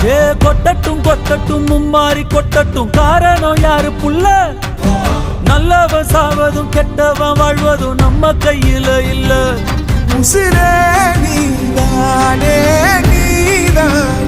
ஏ கொட்டட்டும் கொட்டட்டும் மும்மாறி கொட்டட்டும், காரணம் யாரு புள்ள? நல்லவன் சாவதும் கெட்டவன் வாழ்வதும் நம்ம கையில இல்ல. உசிரே நீதானே நீதான்